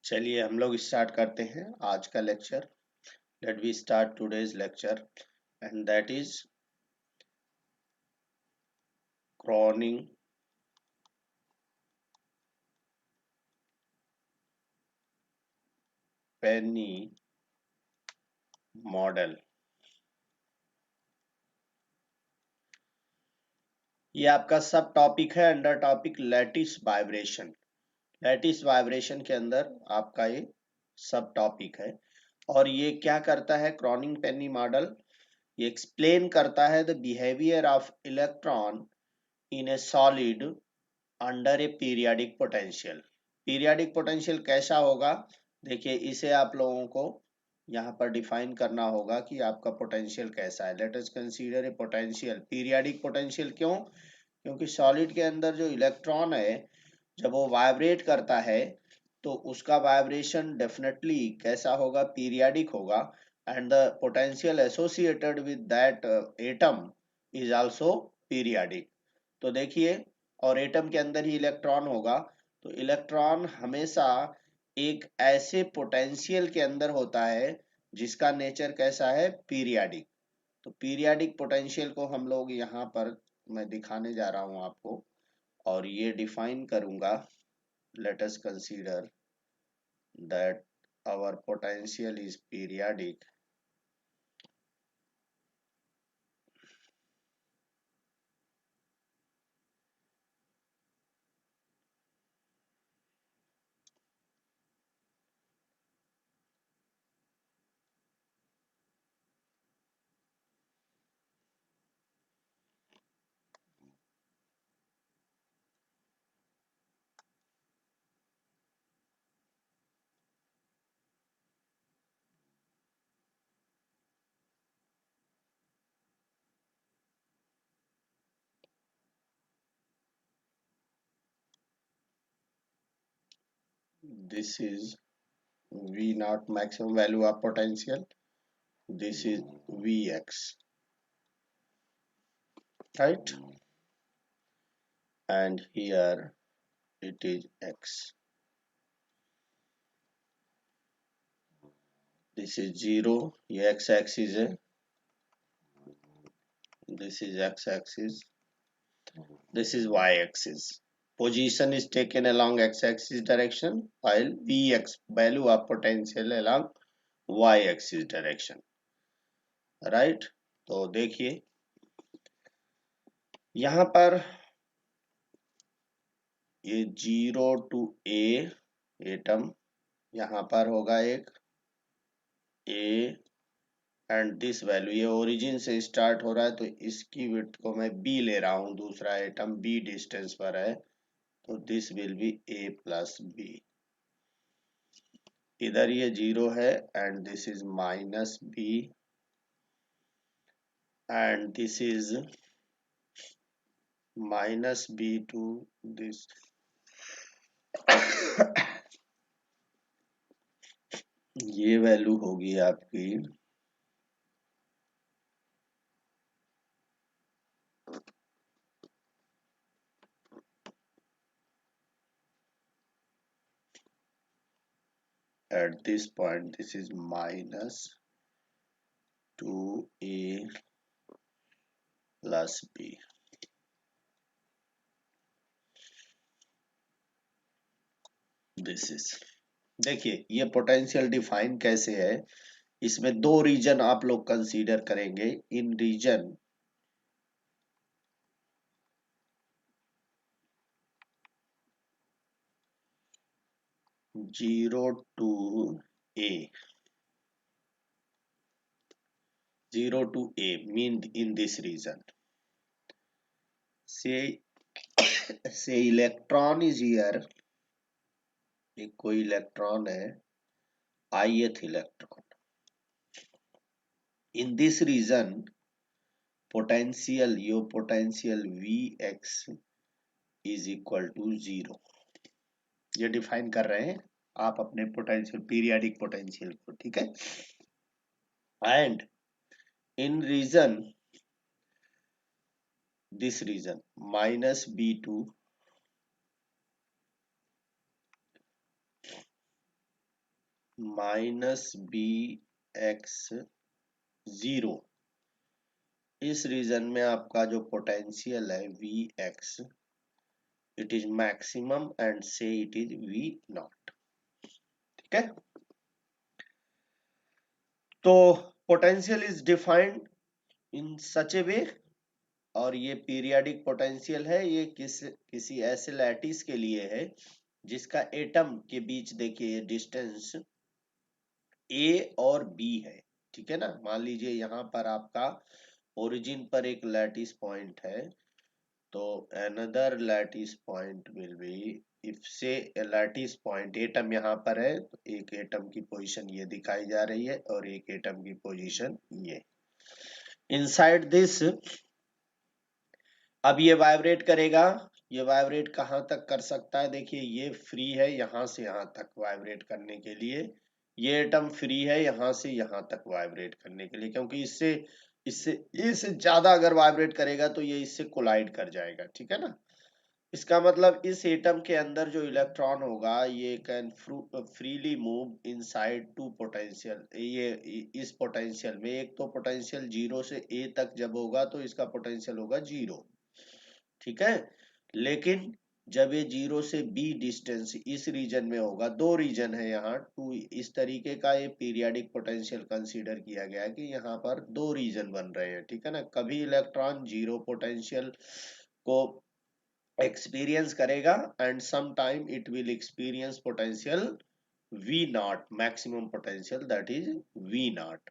चलिए हम लोग स्टार्ट करते हैं आज का lecture. Let we start today's lecture and that is Kronig Penney model. ये आपका सब टॉपिक है under topic lattice vibration. Lattice vibration के अंदर आपका ये सब टॉपिक है और ये क्या करता है क्रॉनिंग पेनी मॉडल। ये एक्सप्लेन करता है the behaviour of electron in A solid under A periodic potential. Periodic potential कैसा होगा, देखिए इसे आप लोगों को यहाँ पर डिफाइन करना होगा कि आपका पोटेंशियल कैसा है। Late us consider a potential periodic potential. क्यों? क्योंकि सॉलिड के अंदर जो इलेक्ट्रॉन है जब वो वाइब्रेट करता है तो उसका वाइब्रेशन डेफिनेटली कैसा होगा, पीरियाडिक होगा and the potential associated with that atom is also periodic. तो देखिए, और एटम के अंदर ही इलेक्ट्रॉन होगा तो इलेक्ट्रॉन हमेशा एक ऐसे पोटेंशियल के अंदर होता है जिसका नेचर कैसा है, पीरियाडिक। तो पीरियाडिक पोटेंशियल को हम लोग यहाँ पर मैं दिखाने जा रहा हूँ आपको और ये डिफाइन करूंगा। let us consider that our potential is periodic. This is V naught maximum value of potential. This is Vx, right? And here it is x. This is 0. ये x axis है. This is x axis. This is y axis. Position is taken along x axis direction while Vx value of potential along y axis direction. Right तो देखिए यहाँ पर ये 0 to A atom यहाँ पर होगा एक ए एंड दिस वैल्यू, ये ओरिजिन से स्टार्ट हो रहा है तो इसकी विड्थ को मैं बी ले रहा हूँ, दूसरा एटम बी डिस्टेंस पर है तो this will be a plus b. इधर ये 0 है and this is minus b and this is minus b to this ये वैल्यू होगी आपकी at this point this is minus 2a plus b। This is, देखिए ये पोटेंशियल डिफाइन कैसे है। इसमें दो रीजन आप लोग कंसीडर करेंगे। In region zero to a, 0 to a mean in this region say electron is here, एक कोई इलेक्ट्रॉन है ith electron in this region potential, your potential Vx is equal to 0। ये डिफाइन कर रहे हैं आप अपने पोटेंशियल पीरियाडिक पोटेंशियल को, ठीक है। And in region this region minus b to minus b x zero, इस रीजन में आपका जो पोटेंशियल है V x, it is maximum and say it is V nought. ठीक है, तो potential is defined in such a way, और ये पीरियाडिक पोटेंशियल है, ये किसी ऐसे लैटिस के लिए है जिसका एटम के बीच देखिए डिस्टेंस ए और बी है। ठीक है ना, मान लीजिए यहाँ पर आपका ओरिजिन पर एक लैटिस पॉइंट है, तो another lattice point will be, if से लैटिस पॉइंट एटम यहाँ पर है तो एक एटम की पोजीशन ये दिखाई जा रही है और एक एटम की पोजीशन ये। इनसाइड दिस, अब ये वाइब्रेट करेगा, ये वाइब्रेट कहाँ तक कर सकता है, देखिए ये फ्री है यहाँ से यहाँ तक वाइब्रेट करने के लिए, ये एटम फ्री है यहाँ से यहाँ तक वाइब्रेट करने के लिए, क्योंकि इससे इससे इससे ज्यादा अगर वाइब्रेट करेगा तो ये इससे कोलाइड कर जाएगा। ठीक है ना, इसका मतलब इस एटम के अंदर जो इलेक्ट्रॉन होगा ये can freely move inside to potential, ये इस पोटेंशियल में, एक तो पोटेंशियल 0 से a तक जब होगा तो इसका पोटेंशियल होगा 0। ठीक है, लेकिन जब ये 0 से b डिस्टेंस इस रीजन में होगा, दो रीजन है यहाँ टू, इस तरीके का ये पीरियाडिक पोटेंशियल कंसीडर किया गया है कि यहाँ पर दो रीजन बन रहे हैं। ठीक है ना, कभी इलेक्ट्रॉन 0 पोटेंशियल को एक्सपीरियंस करेगा and some time it will experience potential V nought, maximum potential that is V nought.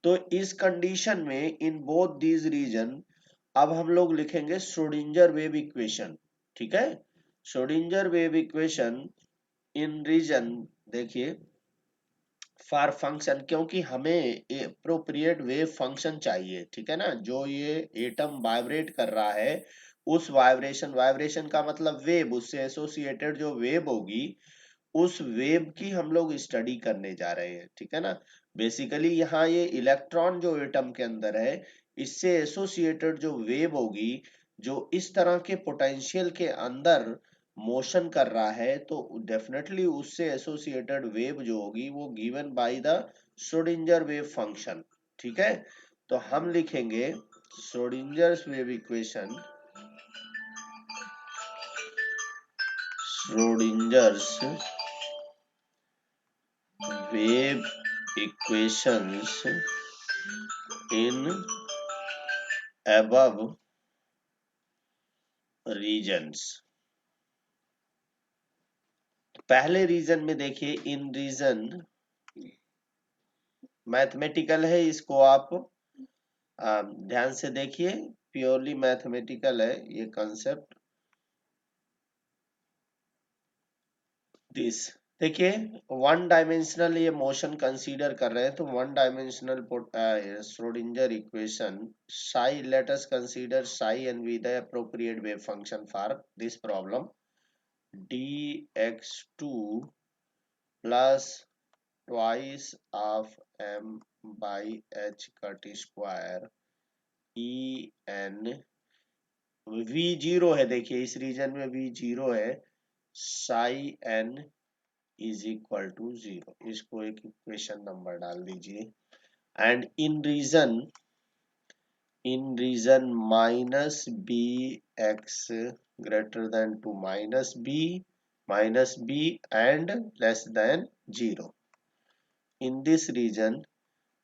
तो इस कंडीशन में इन बोथ दीज रीजन अब हम लोग लिखेंगे श्रोडिंगर वेव इक्वेशन। ठीक है, Schrodinger wave equation in region, देखिए फॉर फंक्शन, क्योंकि हमें एप्रोप्रिएट वेव फंक्शन चाहिए। ठीक है ना, जो ये एटम वाइब्रेट कर रहा है उस वाइब्रेशन, वाइब्रेशन का मतलब वेव, उससे एसोसिएटेड जो वेव होगी उस वेव की हम लोग स्टडी करने जा रहे हैं। ठीक है ना, बेसिकली यहाँ ये इलेक्ट्रॉन जो एटम के अंदर है इससे एसोसिएटेड जो वेव होगी, जो इस तरह के पोटेंशियल के अंदर मोशन कर रहा है, तो डेफिनेटली उससे एसोसिएटेड वेव जो होगी वो given by the Schrodinger wave function. ठीक है, तो हम लिखेंगे Schrödinger's wave equation, Schrödinger's wave equations in above regions। पहले रीजन में देखिए, इन रीजन मैथमेटिकल है, इसको आप ध्यान से देखिए, प्योरली मैथमेटिकल है ये कंसेप्ट। दिस देखिए, वन डायमेंशनल ये मोशन कंसीडर कर रहे हैं, तो one dimensional Schrodinger equation Sai, late us consider Sai and be the appropriate wave function for this problem, dx2 plus twice of m by h cut square e n, v zero है, देखिए इस reason में v zero है, psi n is equal to 0, इसको एक equation number डाल दीजिए। And in region minus b x greater than to minus b and less than 0, in this region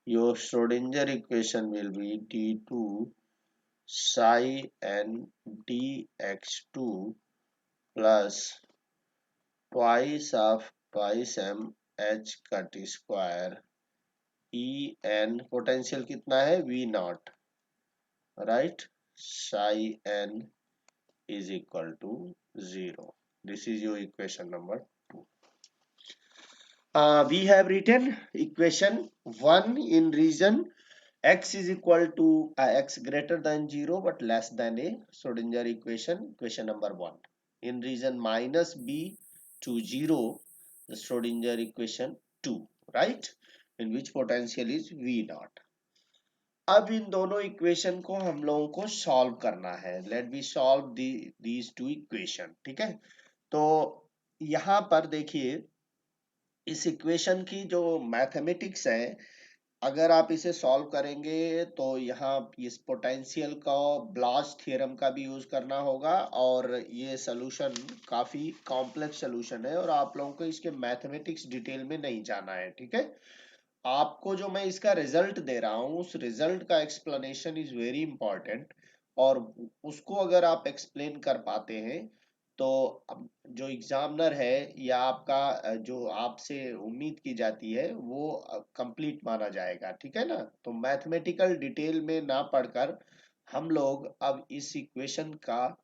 your Schrodinger equation will be d2 psi n dx2 plus twice m h cut square e n, potential कितना है v not, right, psi n is equal to 0। this is your equation number 2। we have written equation 1 in region x is equal to x greater than 0 but less than a, Schrodinger equation, equation number 1 in region minus b to 0, the Schrodinger equation 2, right, in which potential is v naught। अब इन दोनों equation को हम लोगों को solve करना है, let be solve these two equation. ठीक है, तो यहाँ पर देखिए इस इक्वेशन की जो मैथमेटिक्स है, अगर आप इसे सॉल्व करेंगे तो यहाँ इस पोटेंशियल का ब्लाच थ्योरम का भी यूज करना होगा, और ये सोल्यूशन काफी कॉम्प्लेक्स सोल्यूशन है और आप लोगों को इसके मैथमेटिक्स डिटेल में नहीं जाना है, ठीक है। आपको जो मैं इसका रिजल्ट दे रहा हूँ, उस रिजल्ट का एक्सप्लेनेशन इज वेरी इंपॉर्टेंट, और उसको अगर आप एक्सप्लेन कर पाते हैं तो अब जो एग्जामिनर है या आपका जो आपसे उम्मीद की जाती है वो कंप्लीट माना जाएगा, ठीक है ना। तो मैथमेटिकल डिटेल में ना पढ़कर हम लोग अब इस इक्वेशन का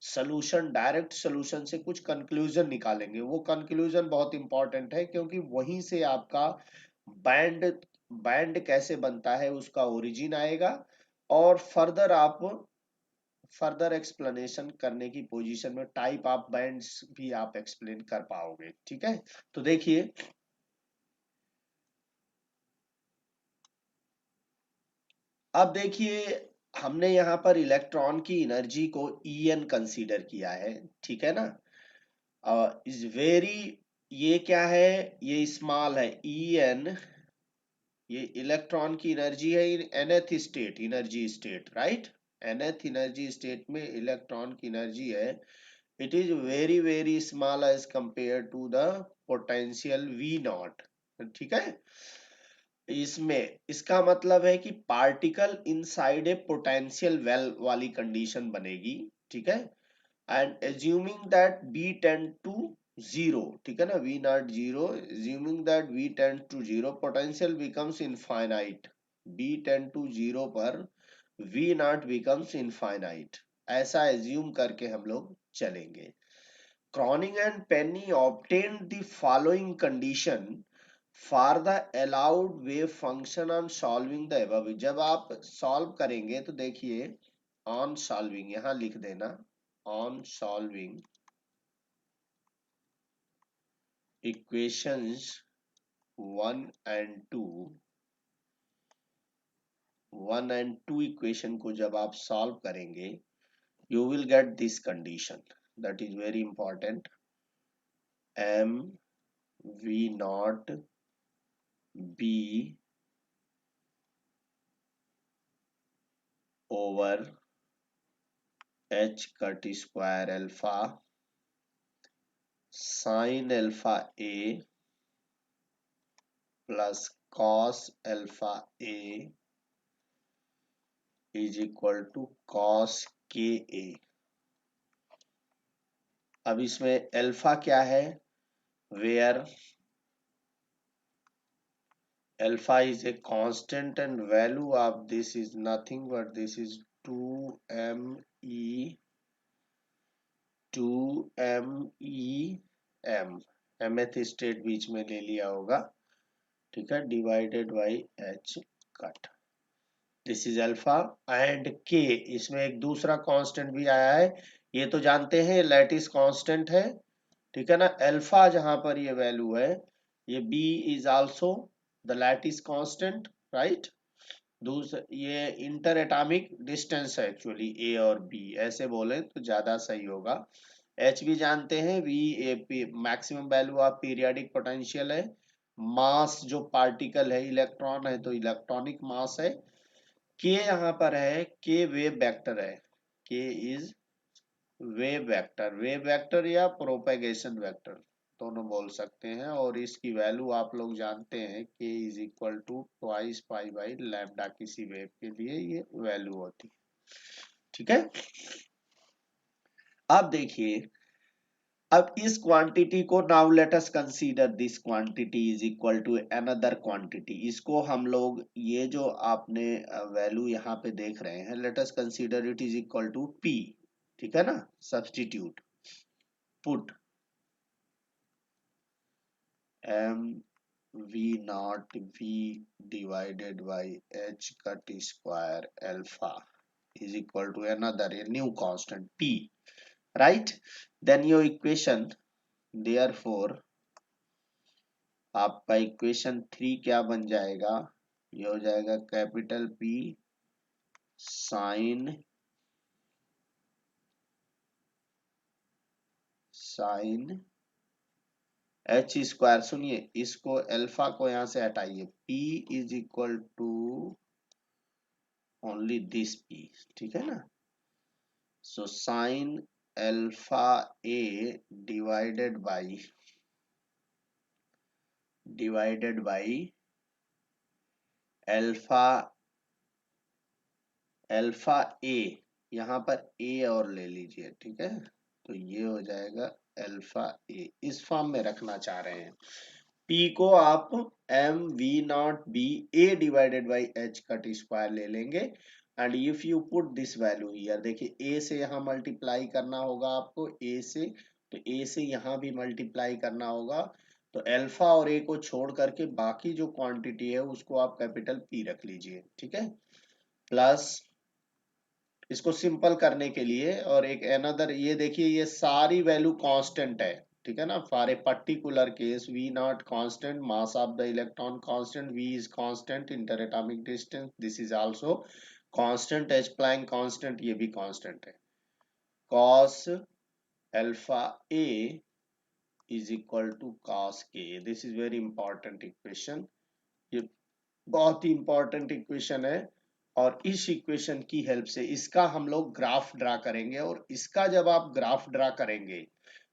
सोल्यूशन, डायरेक्ट सोल्यूशन से कुछ कंक्लूजन निकालेंगे। वो कंक्लूजन बहुत इंपॉर्टेंट है क्योंकि वहीं से आपका बैंड बैंड कैसे बनता है उसका ओरिजिन आएगा, और फर्दर आप फर्दर एक्सप्लेनेशन करने की पोजीशन में टाइप ऑफ बैंड्स भी आप एक्सप्लेन कर पाओगे, ठीक है। तो देखिए, अब देखिए, हमने यहाँ पर इलेक्ट्रॉन की एनर्जी को En कंसीडर किया है, ठीक है ना। इज वेरी, ये क्या है, ये स्मॉल है En, ये इलेक्ट्रॉन की एनर्जी है in nth state, energy state, right. nth energy state में इलेक्ट्रॉन की एनर्जी है, it is very very small as compare to the potential V not, ठीक है। इसमें इसका मतलब है कि particle inside a potential well वाली कंडीशन बनेगी, ठीक है। And assuming that b tend to zero, ठीक है ना, V nought zero, assuming that V tend to zero, potential becomes infinite. B tend to zero पर वी नॉट बिकम्स इनफाइनाइट, ऐसा assume करके हम लोग चलेंगे। Cronin and Penny obtained the following condition for the allowed wave function on solving the above। जब आप solve करेंगे तो देखिए, ऑन सॉल्विंग यहां लिख देना, on solving equations 1 and 2, 1 and 2 equation को जब आप सॉल्व करेंगे, you will get this condition, that is very important। m v naught b over h cut square alpha sine alpha a plus cos alpha a is equal to cos k a. अब इसमें alpha क्या है, where alpha is a constant and value of this is nothing but this is 2 m, mth state बीच में ले लिया होगा, ठीक है, divided by h cut, this is alpha and k. इसमें एक दूसरा कांस्टेंट भी आया है, ये तो जानते हैं लैटिस कांस्टेंट है, ठीक है ना। अल्फा जहां पर ये वैल्यू है, ये b is also the lattice constant, right. दूसरा ये इंटर एटॉमिक डिस्टेंस है एक्चुअली, ए और बी ऐसे बोले तो ज्यादा सही होगा। एच भी जानते हैं, V A maximum value of periodic potential है। मास जो पार्टिकल है, इलेक्ट्रॉन है तो इलेक्ट्रॉनिक मास है। के यहाँ पर है, के वेव वेक्टर है, के is wave vector, wave vector या प्रोपेगेशन वेक्टर दोनों बोल सकते हैं, और इसकी वैल्यू आप लोग जानते हैं, k is equal to twice pi by lambda, किसी वेव के लिए ये वैल्यू होती है, ठीक है। अब देखिए, अब इस क्वांटिटी को now let us consider this quantity is equal to another quantity. इसको हम लोग, ये जो आपने वैल्यू यहाँ पे देख रहे हैं, let us consider it is equal to p, ठीक है ना। Substitute, put m V nought V divided by h cut square alpha is equal to another new constant P, right. Then your equation, therefore आपका equation 3 क्या बन जाएगा, ये हो जाएगा capital P sine sine h square, सुनिए इसको alpha को यहां से हटाइए, P is equal to only this P, ठीक है ना। So sine alpha a divided by alpha a, यहाँ पर ए और ले लीजिए, ठीक है। तो ये हो जाएगा अल्फा ए, इस फॉर्म में रखना चाह रहे हैं। P को आप m V nought b a divided by h cut square ले लेंगे, and if you put this value here, देखिए ए से यहाँ मल्टीप्लाई करना होगा आपको, ए से, तो ए से यहाँ भी मल्टीप्लाई करना होगा। तो अल्फा और ए को छोड़ करके बाकी जो क्वांटिटी है उसको आप कैपिटल P रख लीजिए, ठीक है। प्लस इसको सिंपल करने के लिए और एक अनदर, ये देखिए ये सारी वैल्यू कांस्टेंट है, ठीक है ना। For a particular case V nought constant, mass of the electron constant, V is constant, interatomic distance this is also constant, h Planck constant ये भी कांस्टेंट है। cos alpha a is equal to cos k, this is very important equation, ये बहुत ही important equation है। और इस equation की help से इसका हम लोग ग्राफ ड्रा करेंगे, और इसका जब आप ग्राफ ड्रा करेंगे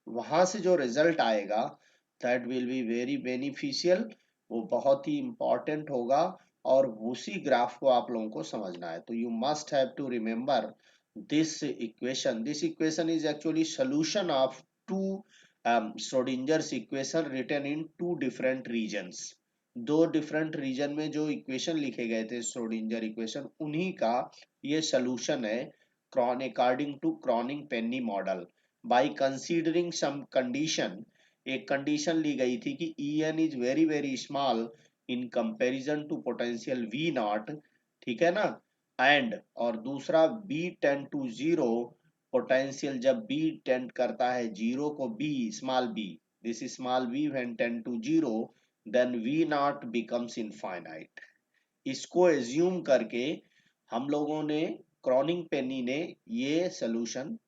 वहां से जो रिजल्ट आएगा that will be very beneficial, वो बहुत ही इंपॉर्टेंट होगा। और उसी ग्राफ को आप लोगों को समझना है, तो you must have to remember this equation is actually solution of two Schrodinger's equation written in two different regions. दो डिफरेंट रीजन में जो इक्वेशन लिखे गए थे श्रोडिंजर इक्वेशन, उन्हीं का ये सोल्यूशन है according to Kronig Penney model. By considering some condition, एक कंडीशन ली गई थी कि En is very very small in comparison to potential V not, ठीक है ना। एंड और दूसरा B tend to zero, potential जब B टेंड करता है जीरो को, B small b, this small b when tend to zero, then V naught becomes infinite. इसको एज्यूम करके हम लोगों ने, क्रॉनिंग पेनी ने ये सॉल्यूशन,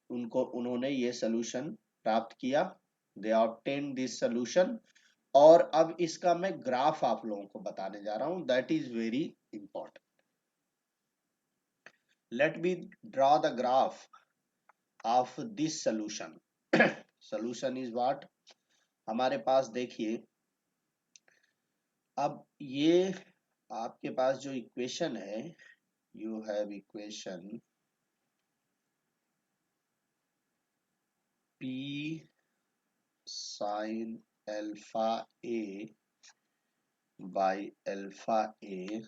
उन्होंने ये सॉल्यूशन प्राप्त किया, दे ऑब्टेन दिस सॉल्यूशन। और अब इसका मैं ग्राफ आप लोगों को बताने जा रहा हूं, that is very important. Let me draw the graph of this solution. Solution is what, हमारे पास देखिए, अब ये आपके पास जो इक्वेशन है, you have equation P sine alpha a by alpha a,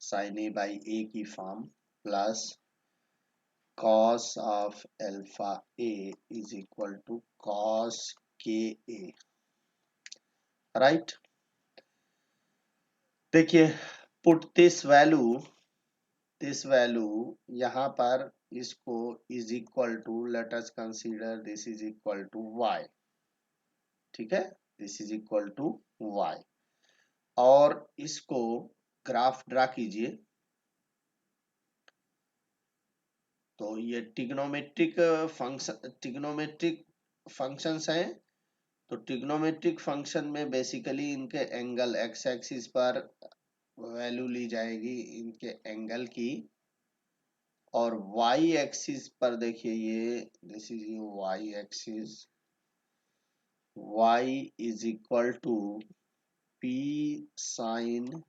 sine a by a की form, plus cos of alpha a is equal to cos k a, right. देखिए, put this value यहाँ पर, इसको is equal to, let us consider this is equal to y, ठीक है, this is equal to y। और इसको graph draw कीजिए, तो ये ट्रिग्नोमेट्रिक फंक्शंस हैं। तो ट्रिग्नोमेट्रिक फंक्शन में बेसिकली इनके एंगल, एक्स एक्सिस पर वैल्यू ली जाएगी इनके एंगल की, और वाई एक्सिस पर देखिए ये, this is your y axis, y is equal to P sine,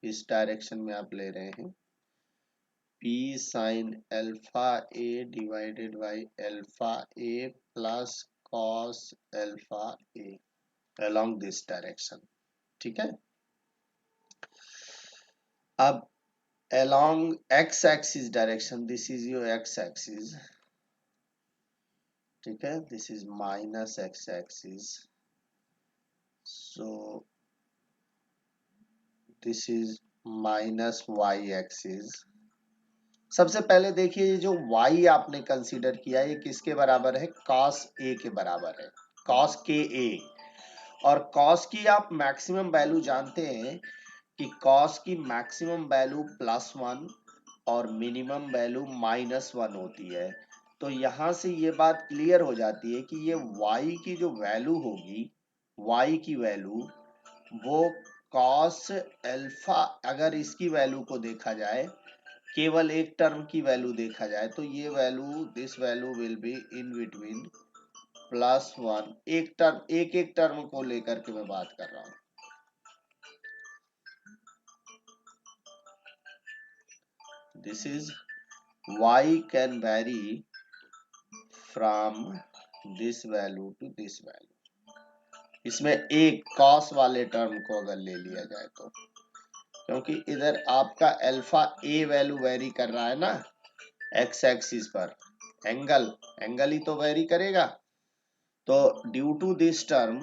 इस डायरेक्शन में आप ले रहे हैं, P sine alpha a divided by alpha a plus cos alpha a along this direction, ठीक है। अब along x axis direction, this is your x axis, ठीक है, this is minus x axis, so this is minus y axis। सबसे पहले देखिए, ये जो y आपने कंसीडर किया, ये किसके बराबर है, cos a के बराबर है, cos के a। और cos की आप मैक्सिमम वैल्यू जानते हैं कि cos की मैक्सिमम वैल्यू +1 और मिनिमम वैल्यू -1 होती है। तो यहां से ये बात क्लियर हो जाती है कि ये y की जो वैल्यू होगी, y की वैल्यू वो cos अल्फा, अगर इसकी वैल्यू को देखा जाए, केवल एक टर्म की वैल्यू देखा जाए, तो ये value, this value will be in between +1। एक टर्म, एक टर्म को लेकर के मैं बात कर रहा हूं। This is y can vary from this value to this value. इसमें एक cos वाले टर्म को अगर ले लिया जाए तो, क्योंकि इधर आपका अल्फा ए वैल्यू वेरी कर रहा है ना, एक्स एक्सिस पर एंगल ही तो वेरी करेगा। तो ड्यू टू दिस टर्म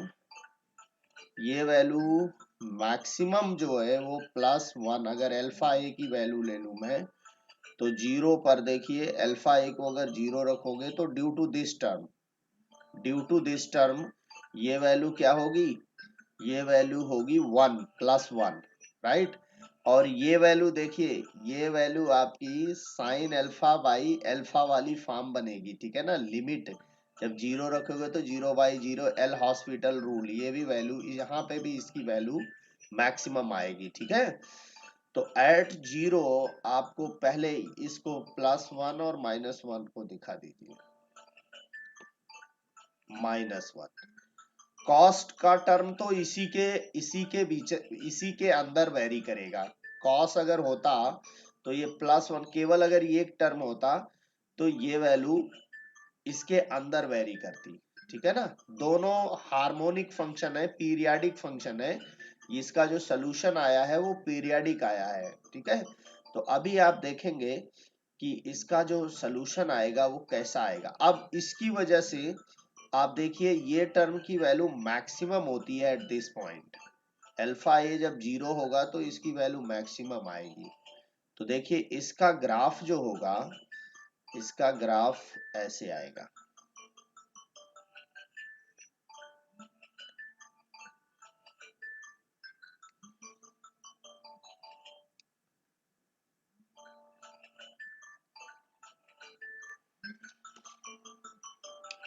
ये वैल्यू मैक्सिमम जो है वो +1, अगर अल्फा ए की वैल्यू ले लूं मैं, तो 0 पर देखिए अल्फा ए को अगर 0 रखोगे तो ड्यू टू दिस टर्म ये वैल्यू क्या होगी, ये वैल्यू होगी 1 +1, राइट। और ये वैल्यू देखिए, ये वैल्यू आपकी साइन अल्फा बाई अल्फा वाली फॉर्म बनेगी, ठीक है ना। लिमिट जब 0 रखोगे तो 0/0 एल हॉस्पिटल रूल, ये भी वैल्यू यहाँ पे भी इसकी वैल्यू मैक्सिमम आएगी, ठीक है। तो एट 0 आपको पहले इसको +1 और -1 को दिखा दीजिए, -1। कॉस्ट का टर्म तो इसी के अंदर वेरी करेगा। कॉस्ट अगर होता तो ये +1, केवल अगर ये एक टर्म होता तो ये वैल्यू इसके अंदर वेरी करती, ठीक है ना। दोनों हार्मोनिक फंक्शन है, पीरियाडिक फंक्शन है, इसका जो सोल्यूशन आया है वो पीरियाडिक आया है, ठीक है। तो अभी आप देखेंगे कि इसका जो सोल्यूशन आएगा वो कैसा आएगा। अब इसकी वजह से आप देखिए ये टर्म की वैल्यू मैक्सिमम होती है एट दिस पॉइंट। अल्फा ए जब 0 होगा तो इसकी वैल्यू मैक्सिमम आएगी। तो देखिए इसका ग्राफ जो होगा, इसका ग्राफ ऐसे आएगा।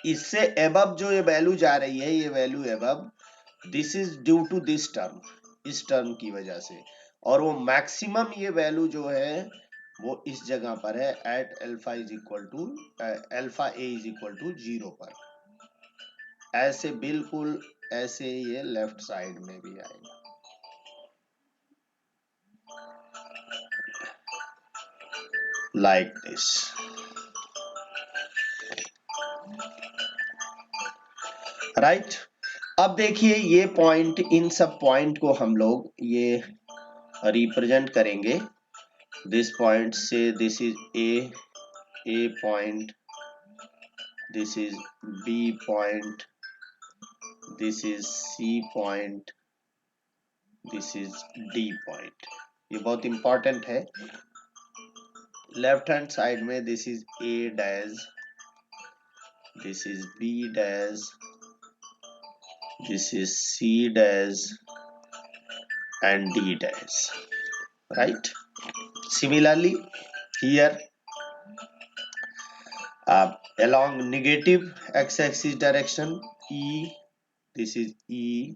इससे एबव जो ये वैल्यू जा रही है, ये value above, this is due to this term, इस टर्म की वजह से। और वो मैक्सिमम ये वैल्यू जो है वो इस जगह पर है, at alpha is equal to alpha a is equal to 0 पर। ऐसे बिल्कुल ऐसे ये लेफ्ट साइड में भी आएगा, लाइक दिस, राइट। अब देखिए ये पॉइंट, इन सब पॉइंट को हम लोग ये रिप्रेजेंट करेंगे। दिस पॉइंट से, this is A point, this is B point, this is C point, this is D point. ये बहुत इंपॉर्टेंट है। लेफ्ट हैंड साइड में this is A dash, this is B dash, this is C dash and D dash, right? Similarly here along negative x-axis direction E, this is E,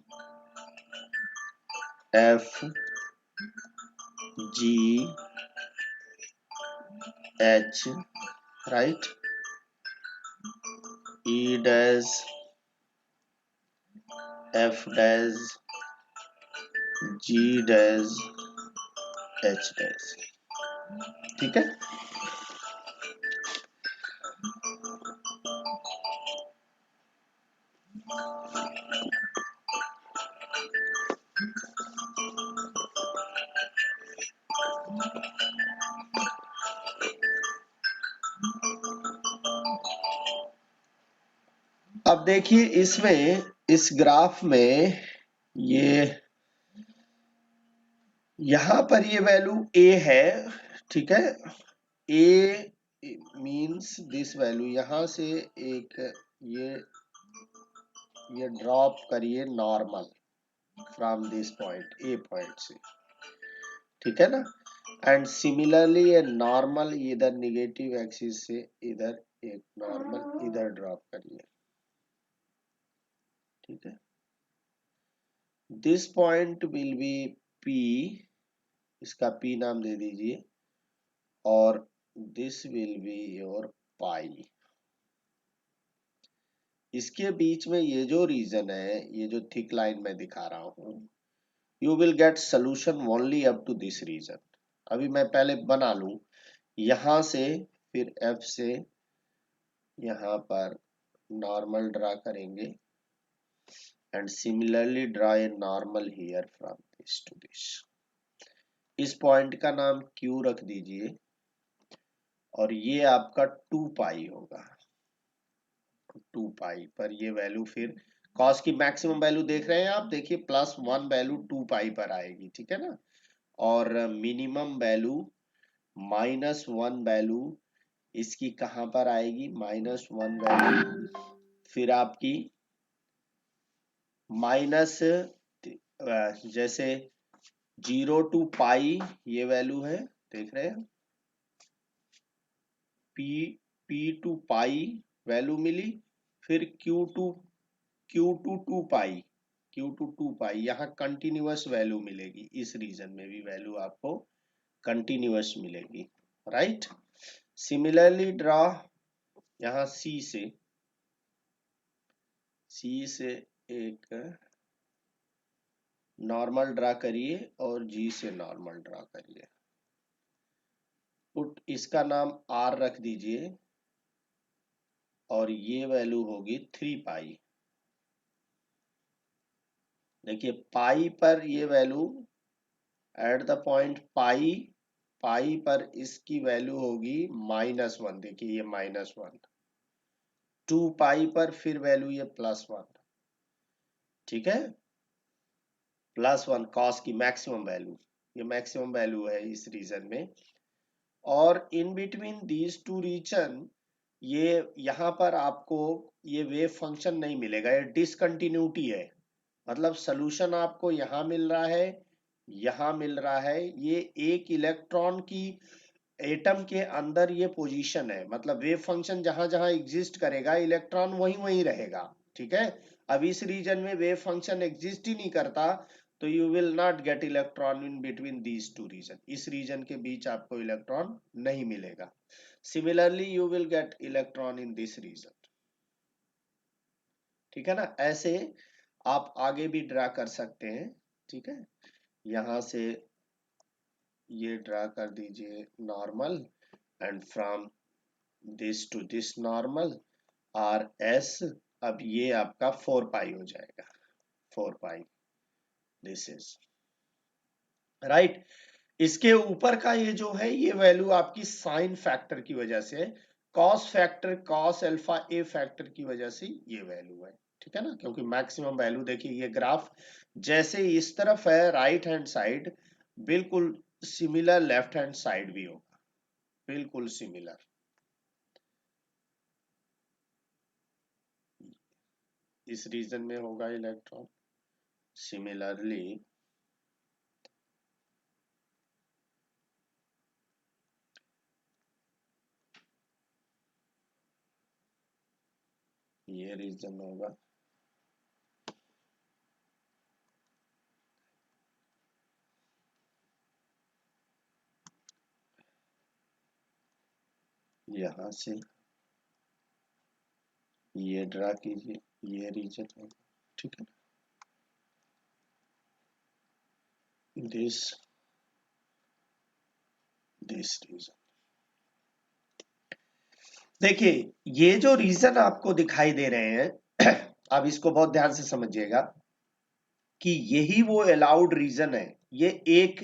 F, G, H, right? E dash, F dash, G dash, H dash, ठीक है। अब देखिए इसमें, इस graph में ये यहां पर ये वैल्यू ए है, ठीक है। ए मींस दिस वैल्यू, यहां से एक ये ड्रॉप करिए normal from this point, A point से, ठीक है ना। एंड सिमिलरली ये नॉर्मल इधर निगेटिव एक्सिस से इधर एक नॉर्मल इधर ड्रॉप करिए, ठीक है। This point will be P, इसका P नाम दे दीजिए, और this will be your pi. इसके बीच में ये जो रीजन है, ये जो थिक लाइन में दिखा रहा हूं, you will get solution only up to this region. अभी मैं पहले बना लूं, यहां से फिर F से यहां पर नॉर्मल ड्रा करेंगे, and similarly draw a normal here from this to this. इस पॉइंट का नाम Q रख दीजिए, और ये आपका 2 पाई होगा। 2 पाई पर ये वैल्यू फिर कॉस की मैक्सिमम वैल्यू देख रहे हैं आप, देखिए +1 वैल्यू 2 पाई पर आएगी, ठीक है ना, और मिनिमम वैल्यू -1 वैल्यू इसकी कहां पर आएगी, -1 वैल्यू फिर आपकी माइनस, जैसे 0 टू पाई ये वैल्यू है, देख रहे हैं, P टू पाई वैल्यू मिली, फिर Q to 2 pi, Q to 2 pi, यहाँ कंटिन्यूअस वैल्यू मिलेगी। इस रीजन में भी वैल्यू आपको कंटिन्यूअस मिलेगी, राइट। सिमिलरली ड्रॉ यहाँ C से एक नॉर्मल ड्रा करिए, और G से नॉर्मल ड्रा करिए। पुट इसका नाम R रख दीजिए, और ये वैल्यू होगी 3 पाई। देखिए पाई पर ये वैल्यू एट द पॉइंट पाई पर इसकी वैल्यू होगी -1, देखिए ये -1। 2 पाई पर फिर वैल्यू ये +1, ठीक है, +1 कॉस की मैक्सिमम वैल्यू, ये मैक्सिमम वैल्यू है इस रीजन में। और in between these two region, ये यहाँ पर आपको ये वेव फंक्शन नहीं मिलेगा, ये डिसकंटिन्यूटी है, मतलब सोल्यूशन आपको यहाँ मिल रहा है, यहाँ मिल रहा है, ये एक इलेक्ट्रॉन की एटम के अंदर ये पोजीशन है, मतलब वेव फंक्शन जहां जहां एग्जिस्ट करेगा इलेक्ट्रॉन वहीं वहीं रहेगा, ठीक है। अब इस रीजन में वेव फंक्शन एग्जिस्ट ही नहीं करता, तो you will not get electron in between these two region, इस रीजन के बीच आपको इलेक्ट्रॉन नहीं मिलेगा। Similarly you will get electron in this region, ठीक है ना। ऐसे आप आगे भी ड्रा कर सकते हैं, ठीक है। यहां से ये ड्रा कर दीजिए normal, and from this to this normal RS। अब ये आपका 4 पाई हो जाएगा, 4 पाई, दिस इज राइट। इसके ऊपर का ये जो है, ये वैल्यू आपकी साइन फैक्टर की वजह से, कॉस फैक्टर, कॉस अल्फा ए फैक्टर की वजह से ये वैल्यू है, ठीक है ना, क्योंकि मैक्सिमम वैल्यू देखिए ये ग्राफ जैसे इस तरफ है राइट हैंड साइड, बिल्कुल सिमिलर लेफ्ट हैंड साइड भी होगा, बिल्कुल सिमिलर। इस रीजन में होगा इलेक्ट्रॉन, सिमिलरली ये रीजन होगा, यहां से ये ड्रा कीजिए, ये रीजन होगा, ठीक है। दिस रीजन, देखिए ये जो रीजन आपको दिखाई दे रहे हैं अब इसको बहुत ध्यान से समझिएगा कि यही वो अलाउड रीजन है। ये एक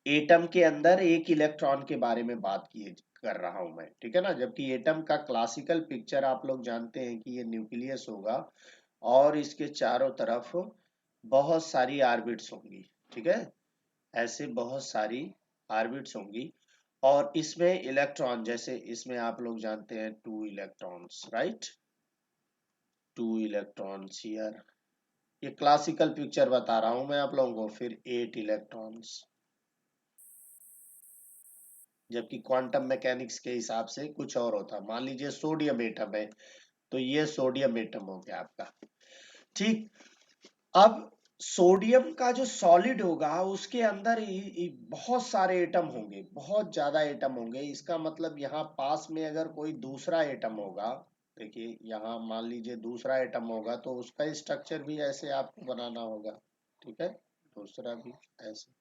एटम के अंदर एक इलेक्ट्रॉन के बारे में बात किए कर रहा हूं मैं, ठीक है ना, जबकि एटम का क्लासिकल पिक्चर आप लोग जानते हैं कि ये न्यूक्लियस होगा, और इसके चारों तरफ बहुत सारी ऑर्बिट्स होंगी, ठीक है, ऐसे बहुत सारी ऑर्बिट्स होंगी, और इसमें इलेक्ट्रॉन, जैसे इसमें आप लोग जानते हैं 2 इलेक्ट्रॉन्स, राइट, 2 इलेक्ट्रॉन्स हियर, ये क्लासिकल पिक्चर बता रहा हूं मैं आप लोगों को। फिर 8 इलेक्ट्रॉन्स, जबकि क्वांटम मैकेनिक्स के हिसाब से कुछ और होता, मान लीजिए सोडियम एटम है, तो ये सोडियम एटम हो गया आपका, ठीक। अब सोडियम का जो सॉलिड होगा उसके अंदर बहुत सारे एटम होंगे, बहुत ज्यादा एटम होंगे। इसका मतलब यहाँ पास में अगर कोई दूसरा एटम होगा, देखिए यहाँ मान लीजिए दूसरा एटम होगा तो उसका स्ट्रक्चर भी ऐसे आपको बनाना होगा, ठीक है, दूसरा भी ऐसे।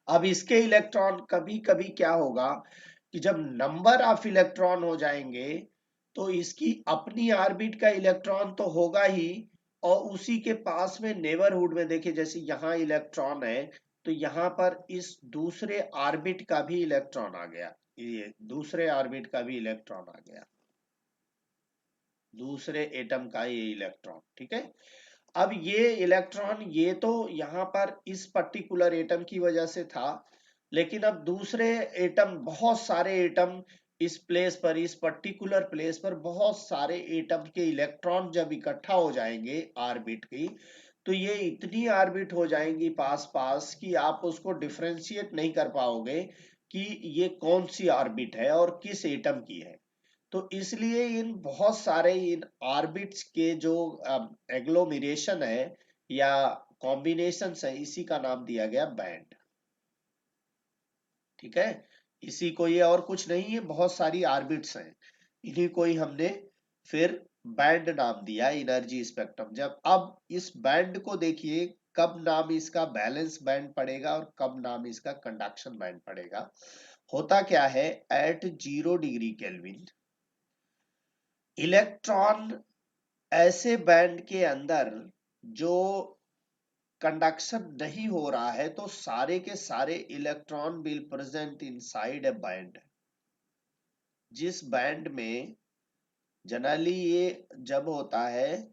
अब इसके इलेक्ट्रॉन कभी कभी क्या होगा कि जब नंबर ऑफ इलेक्ट्रॉन हो जाएंगे तो इसकी अपनी ऑर्बिट का इलेक्ट्रॉन तो होगा ही, और उसी के पास में नेबरहुड में देखिए जैसे यहाँ इलेक्ट्रॉन है तो यहाँ पर इस दूसरे ऑर्बिट का भी इलेक्ट्रॉन आ गया, ये दूसरे ऑर्बिट का भी इलेक्ट्रॉन आ गया, दूसरे एटम का ये इलेक्ट्रॉन, ठीक है। अब ये इलेक्ट्रॉन ये तो यहाँ पर इस पर्टिकुलर एटम की वजह से था, लेकिन अब दूसरे एटम, बहुत सारे एटम इस प्लेस पर, इस पर्टिकुलर प्लेस पर बहुत सारे एटम के इलेक्ट्रॉन जब इकट्ठा हो जाएंगे ऑर्बिट की, तो ये इतनी ऑर्बिट हो जाएंगी पास पास कि आप उसको डिफरेंशिएट नहीं कर पाओगे कि ये कौन सी ऑर्बिट है और किस एटम की है। तो इसलिए इन बहुत सारे इन ऑर्बिट्स के जो एग्लोमिरेशन है या कॉम्बिनेशन है, इसी का नाम दिया गया बैंड, ठीक है। इसी को, ये और कुछ नहीं है, बहुत सारी ऑर्बिट्स हैं, इन्हीं को ही हमने फिर बैंड नाम दिया, एनर्जी स्पेक्ट्रम। जब अब इस बैंड को देखिए, कब नाम इसका बैलेंस बैंड पड़ेगा और कब नाम इसका कंडक्शन बैंड पड़ेगा। होता क्या है, एट 0 डिग्री केल्विन इलेक्ट्रॉन ऐसे बैंड के अंदर जो कंडक्शन नहीं हो रहा है, तो सारे के सारे electron will present inside A band. जिस बैंड में जनरली ये जब होता है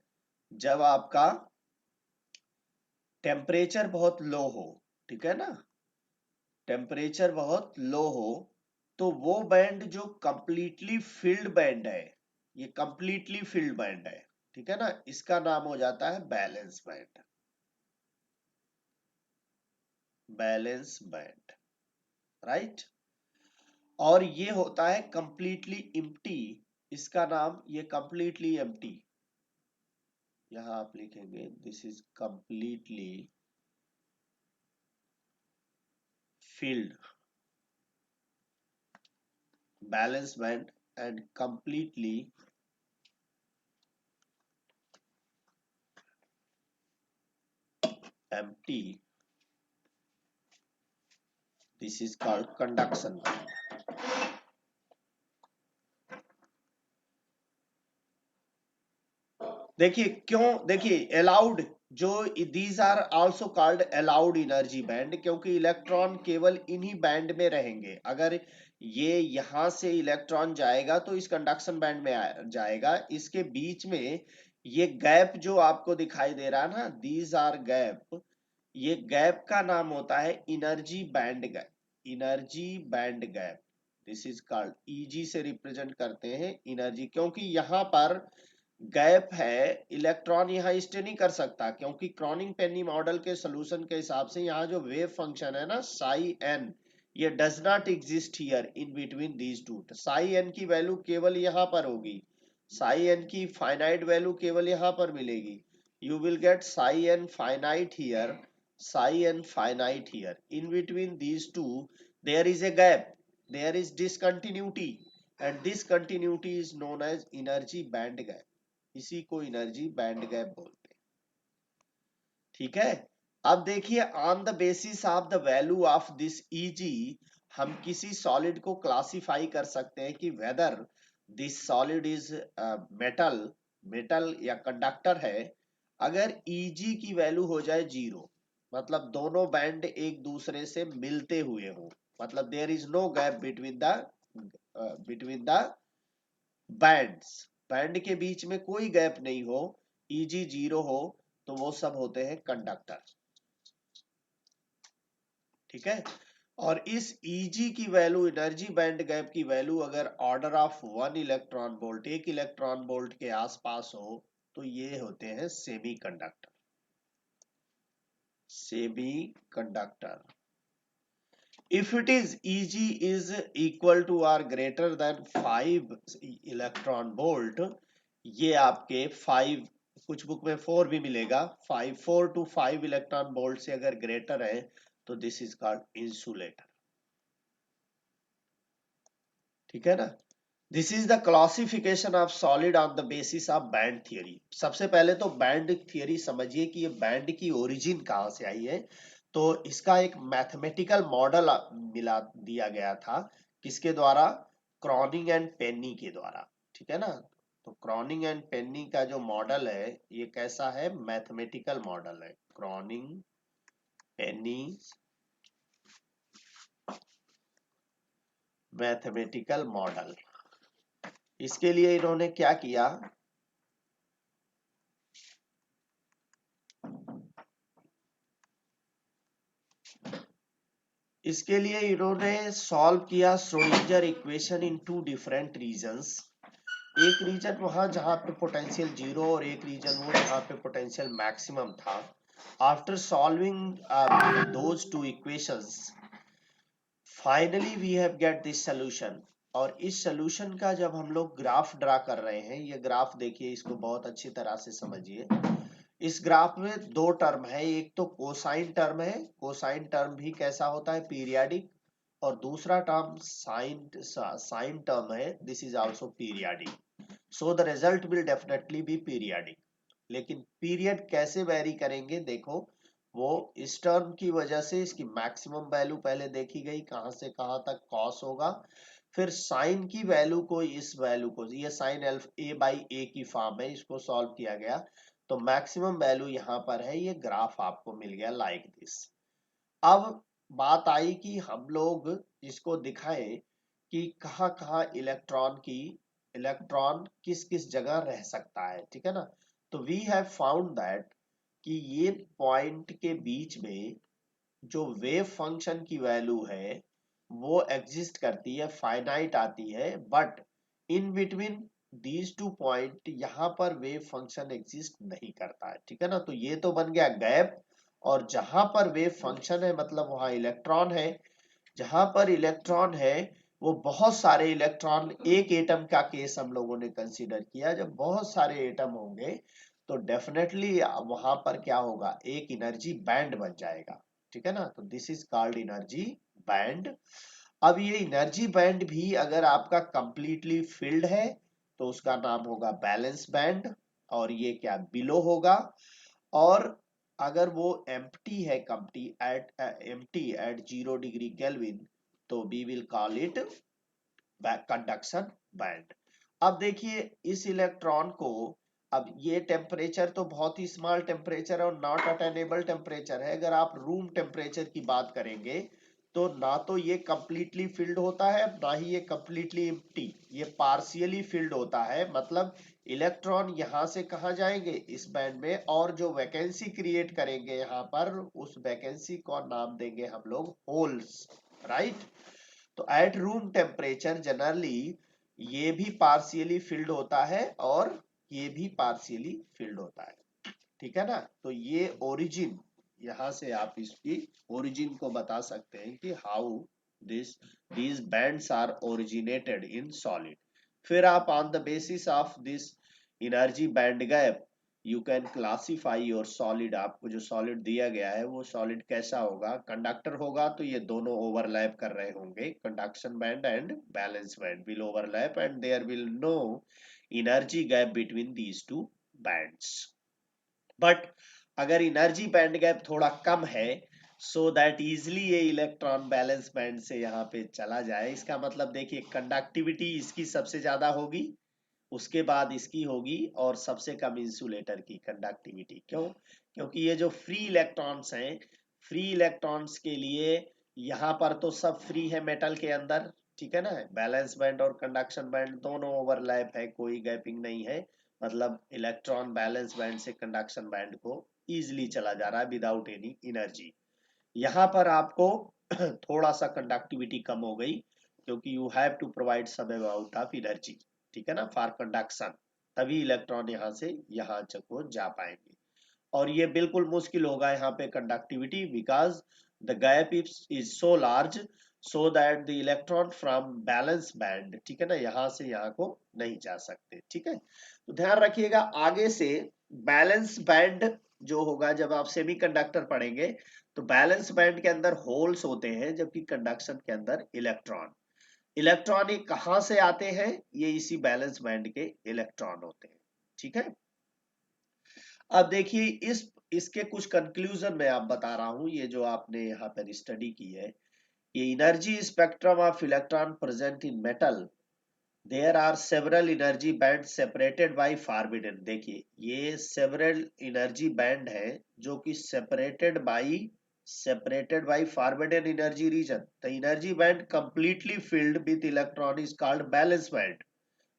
जब आपका टेम्परेचर बहुत लो हो, ठीक है ना, टेम्परेचर बहुत लो हो, तो वो बैंड जो कंप्लीटली फिल्ड बैंड है, ये कंप्लीटली फिल्ड बैंड है, ठीक है ना, इसका नाम हो जाता है balance band, balance band, right. और ये होता है कंप्लीटली एम्प्टी, इसका नाम, ये कंप्लीटली एम्प्टी, यहां आप लिखेंगे this is completely filled, balance band and completely empty, this is called conduction band। देखिए क्यों, देखिए अलाउड, जो these are also called allowed energy band, क्योंकि इलेक्ट्रॉन केवल इन्हीं बैंड में रहेंगे। अगर ये यहां से इलेक्ट्रॉन जाएगा तो इस कंडक्शन बैंड में जाएगा, इसके बीच में ये गैप जो आपको दिखाई दे रहा है ना, दीज आर गैप, ये गैप का नाम होता है energy band gap, energy band gap, this is called, easy से रिप्रेजेंट करते हैं एनर्जी, क्योंकि यहाँ पर गैप है, इलेक्ट्रॉन यहाँ स्टे नहीं कर सकता, क्योंकि क्रॉनिंग पेनी मॉडल के सोल्यूशन के हिसाब से यहाँ जो वेव फंक्शन है ना साई एन, ये does not exist here in between these two. Psi n की वैल्यू केवल यहाँ पर होगी, साई एन की फाइनाइट वैल्यू केवल यहाँ पर मिलेगी, you will get psi n finite here, psi n finite here, in between these two there is a gap, there is discontinuity, and this continuity is known as energy band gap, इसी को energy band gap बोलते हैं, ठीक है। अब देखिए on the basis of the value of this Eg हम किसी सॉलिड को क्लासिफाई कर सकते हैं कि whether this solid is metal, metal या कंडक्टर है। अगर Eg की वैल्यू हो जाए 0, मतलब दोनों बैंड एक दूसरे से मिलते हुए हो, मतलब there is no gap between the bands, band के बीच में कोई गैप नहीं हो, Eg 0 हो, तो वो सब होते हैं कंडक्टर, ठीक है। और इस Eg की वैल्यू, एनर्जी बैंड गैप की वैल्यू अगर order of 1 electron volt, 1 electron volt के आसपास हो, तो ये होते हैं semi conductor, semi conductor. If it is Eg is equal to or greater than 5 electron volt, ये आपके 5 कुछ बुक में 4 भी मिलेगा, 4 to 5 इलेक्ट्रॉन वोल्ट से अगर ग्रेटर है तो दिस इज कॉल्ड इंसुलेटर। ठीक है ना। This is the classification of solid on the basis of band theory. सबसे पहले तो बैंड थियरी समझिए कि ये बैंड की ओरिजिन कहाँ से आई है। तो इसका एक मैथमेटिकल मॉडल मिला दिया गया था, किसके द्वारा? क्रॉनिंग एंड पेनी के द्वारा। ठीक है ना। तो क्रॉनिंग एंड पेनी का जो मॉडल है ये कैसा है? मैथमेटिकल मॉडल है। क्रॉनिंग पेनी मैथमेटिकल मॉडल। इसके लिए इन्होंने क्या किया? इसके लिए इन्होंने सॉल्व किया Schrodinger equation in 2 different regions. एक रीजन वहां जहां पे पोटेंशियल 0 और एक रीजन वो जहां पे पोटेंशियल मैक्सिमम था। After solving those 2 equations finally we have get this solution. और इस सोल्यूशन का जब हम लोग ग्राफ ड्रा कर रहे हैं, ये ग्राफ देखिए, इसको बहुत अच्छी तरह से समझिए। इस ग्राफ में दो टर्म है, एक तो कोसाइन टर्म है, कोसाइन टर्म भी कैसा होता है? पीरियाडिक। और दूसरा टर्म साइन साइन टर्म है, this is also periodic. So the result will definitely be periodic. लेकिन पीरियड कैसे वेरी करेंगे? देखो, वो इस टर्म की वजह से इसकी मैक्सिमम वैल्यू पहले देखी गई, कहां से कहां तक कॉस होगा। फिर साइन की वैल्यू को, इस वैल्यू को, ये साइन ए बाई ए की फॉर्म है, इसको सॉल्व किया गया तो मैक्सिमम वैल्यू यहां पर है। ये ग्राफ आपको मिल गया लाइक दिस। अब बात आई कि हम लोग इसको दिखाएं कि कहाँ कहाँ इलेक्ट्रॉन किस किस जगह रह सकता है। ठीक है ना। तो वी हैव फाउंड दैट कि ये पॉइंट के बीच में जो वेव फंक्शन की वैल्यू है वो एग्जिस्ट करती है, फाइनाइट आती है, but in between these 2 point यहाँ पर वेव फंक्शन एग्जिस्ट नहीं करता है। ठीक है ना। तो ये तो बन गया गैप। और जहां पर वेव फंक्शन है मतलब वहां इलेक्ट्रॉन है। जहां पर इलेक्ट्रॉन है वो बहुत सारे इलेक्ट्रॉन, एक एटम का केस हम लोगों ने कंसीडर किया। जब बहुत सारे एटम होंगे तो डेफिनेटली वहां पर क्या होगा? एक एनर्जी बैंड बन जाएगा। ठीक है ना। तो this is called energy band. अब ये एनर्जी बैंड भी अगर आपका कंप्लीटली फिल्ड है तो उसका नाम होगा बैलेंस बैंड, और ये क्या बिलो होगा। और अगर वो एम्प्टी है, एम्प्टी एट 0 डिग्री केल्विन, तो we will call it conduction band. अब देखिए इस इलेक्ट्रॉन को, अब ये टेम्परेचर तो बहुत ही स्मॉल टेम्परेचर और नॉट अटेनेबल टेम्परेचर है। अगर आप रूम टेम्परेचर की बात करेंगे तो ना तो ये कंप्लीटली फिल्ड होता है, ना ही ये कंप्लीटली एम्प्टी, ये पार्शियली फिल्ड होता है। मतलब इलेक्ट्रॉन यहां से कहा जाएंगे? इस बैंड में, और जो वैकेंसी क्रिएट करेंगे यहाँ पर, उस वैकेंसी को नाम देंगे हम लोग होल्स। राइट। तो एट रूम टेम्परेचर जनरली ये भी पार्शियली फिल्ड होता है और ये भी पार्शियली फिल्ड होता है। ठीक है ना। तो ये ओरिजिन, यहां से आप इसकी ओरिजिन को बता सकते हैं कि how this these bands are originated in solid. फिर आप on the basis of this energy band gap you can classify your solid. आपको जो सॉलिड दिया गया है वो सॉलिड कैसा होगा? कंडक्टर होगा तो ये दोनों ओवरलैप कर रहे होंगे, conduction band and valence band will overlap and there will no energy gap between these two bands. But अगर एनर्जी बैंड गैप थोड़ा कम है, सो दैट इजिली ये इलेक्ट्रॉन बैलेंस बैंड से यहाँ पे चला जाए। इसका मतलब देखिए, कंडक्टिविटी इसकी सबसे ज्यादा होगी, उसके बाद इसकी होगी, और सबसे कम इंसुलेटर की कंडक्टिविटी। क्यों? क्योंकि ये जो फ्री इलेक्ट्रॉन्स हैं, फ्री इलेक्ट्रॉन्स के लिए यहाँ पर तो सब फ्री है मेटल के अंदर। ठीक है ना। बैलेंस बैंड और कंडक्शन बैंड दोनों ओवरलैप है, कोई गैपिंग नहीं है। मतलब इलेक्ट्रॉन बैलेंस बैंड से कंडक्शन बैंड को इजिली चला जा रहा है विदाउट एनी एनर्जी। यहाँ पर आपको थोड़ा सा कंडक्टिविटी कम हो गई, क्योंकि you have to provide some amount of energy. ठीक है ना, फॉर कंडक्शन। तभी इलेक्ट्रॉन यहाँ से यहाँ को जा पाएंगे। और ये बिल्कुल मुश्किल होगा यहाँ पे conductivity, because the gap is so large, so that the electron from balance band, ठीक है ना, यहाँ से यहाँ को नहीं जा सकते। ठीक है। तो ध्यान रखिएगा, आगे से बैलेंस बैंड जो होगा, जब आप सेमीकंडक्टर पढ़ेंगे तो बैलेंस बैंड के अंदर होल्स होते हैं, जबकि कंडक्शन के अंदर इलेक्ट्रॉन। इलेक्ट्रॉन ये कहां से आते हैं? ये इसी बैलेंस बैंड के इलेक्ट्रॉन होते हैं। ठीक है, अब देखिए इसके कुछ कंक्लूजन मैं आप बता रहा हूं, ये जो आपने यहाँ पर स्टडी की है। ये energy spectrum of electron present in metal, there are several energy band separated by forbidden. देखिए ये सेवरल एनर्जी बैंड है जो कि separated by forbidden energy region. The energy band completely filled with electron is called valence band,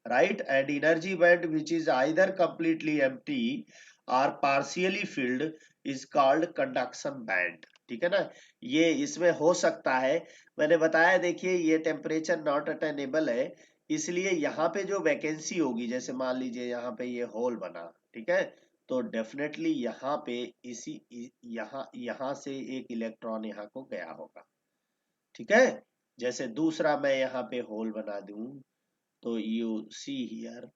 right? And energy band which is either completely empty or partially filled is called conduction band। ठीक है ना, ये इसमें हो सकता है, मैंने बताया देखिए ये टेम्परेचर नॉट अटेनेबल है, इसलिए यहाँ पे जो वैकेंसी होगी, जैसे मान लीजिए यहाँ पे ये होल बना, ठीक है, तो डेफिनेटली यहाँ पे यहाँ यहाँ से एक इलेक्ट्रॉन यहाँ को गया होगा। ठीक है, जैसे दूसरा मैं यहाँ पे होल बना दूं, तो यू सी हियर,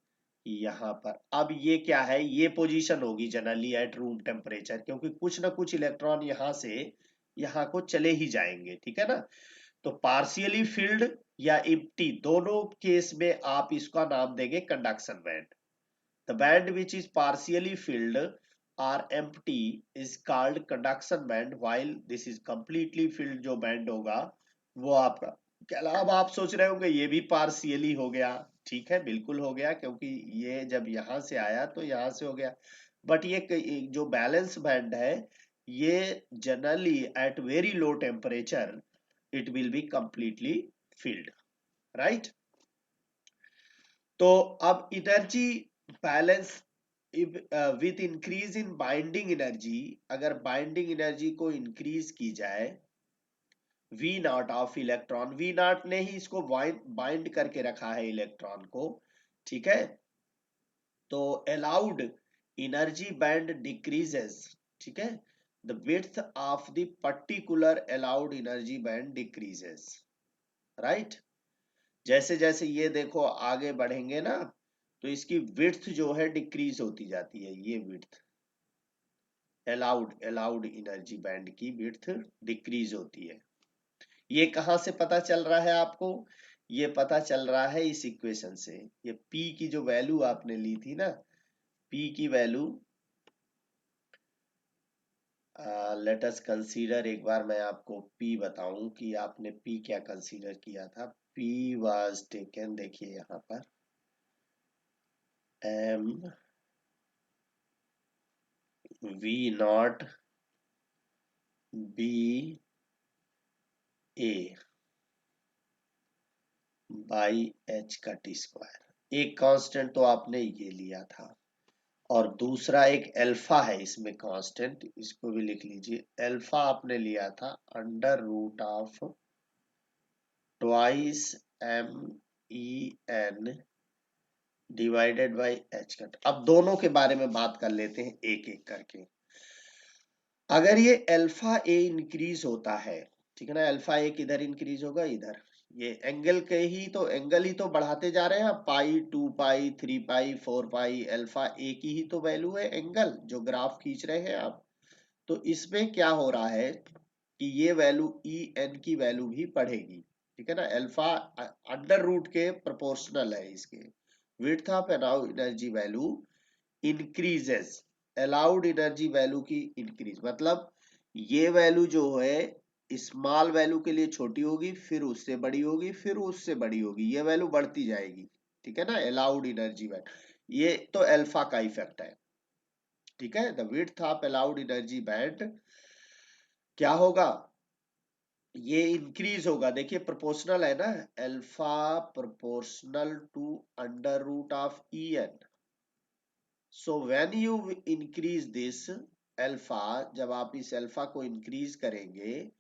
यहाँ पर अब ये क्या है, ये पोजीशन होगी जनरली एट रूम टेम्परेचर, क्योंकि कुछ ना कुछ इलेक्ट्रॉन यहाँ से यहाँ को चले ही जाएंगे। ठीक है ना, तो पार्शियली फिल्ड या इम्प्टी दोनों केस में आप इसका नाम देंगे conduction band. The band which is partially filled or empty is called conduction band, while this is completely filled जो बैंड होगा वो आपका। अब आप सोच रहे होंगे ये भी पार्शियली हो गया। ठीक है, बिल्कुल हो गया, क्योंकि ये जब यहां से आया तो यहां से हो गया, बट ये जो बैलेंस बैंड है, ये generally at very low temperature it will be completely filled, right? तो अब energy balance with increase in binding energy, अगर बाइंडिंग एनर्जी को इंक्रीज की जाए, V naught of electron, V naught ने ही इसको बाइंड करके रखा है इलेक्ट्रॉन को। ठीक है, तो अलाउड एनर्जी बैंड डिक्रीजेस। ठीक है, the width of the particular allowed energy band decreases, right? जैसे जैसे ये देखो आगे बढ़ेंगे ना, तो इसकी विड्थ जो है डिक्रीज होती जाती है, ये विड्थ अलाउड एनर्जी बैंड की विड्थ डिक्रीज होती है। ये कहां से पता चल रहा है आपको? ये पता चल रहा है इस इक्वेशन से। ये P की जो वैल्यू आपने ली थी ना, P की वैल्यू, लेट अस कंसीडर, एक बार मैं आपको P बताऊं कि आपने P क्या कंसीडर किया था। P वाज टेकन, देखिए यहाँ पर M V not B A by H का टी स्क्वायर। एक कांस्टेंट तो आपने ये लिया था, और दूसरा एक अल्फा है इसमें कांस्टेंट, इसको भी लिख लीजिए। अल्फा आपने लिया था under root of twice MEN divided by H cut. अब दोनों के बारे में बात कर लेते हैं एक एक करके। अगर ये अल्फा ए इंक्रीज होता है, ठीक है ना, अल्फा ए किधर इंक्रीज होगा, इधर, ये एंगल के ही तो, एंगल ही तो बढ़ाते जा रहे हैं, पाई 2 पाई 3 पाई 4 पाई, अल्फा ए की ही तो वैल्यू है एंगल जो ग्राफ खींच रहे हैं आप। तो इसमें क्या हो रहा है कि ये वैल्यू ई एन की वैल्यू भी बढ़ेगी। ठीक है ना, अल्फा अंडर रूट के प्रोपोर्शनल है इसके। Width of energy value increases, allowed energy value की इंक्रीज, मतलब ये वैल्यू जो है स्मॉल वैल्यू के लिए छोटी होगी, फिर उससे बड़ी होगी, फिर उससे बड़ी होगी, ये वैल्यू बढ़ती जाएगी। ठीक है ना, अलाउड एनर्जी वैल्यू, ये तो अल्फा का इफेक्ट है। ठीक है, the width of allowed energy band क्या होगा, ये इंक्रीज होगा। देखिए प्रोपोर्शनल है ना, alpha proportional to under root of E n. So when you increase this alpha, जब आप इस अल्फा को इंक्रीज करेंगे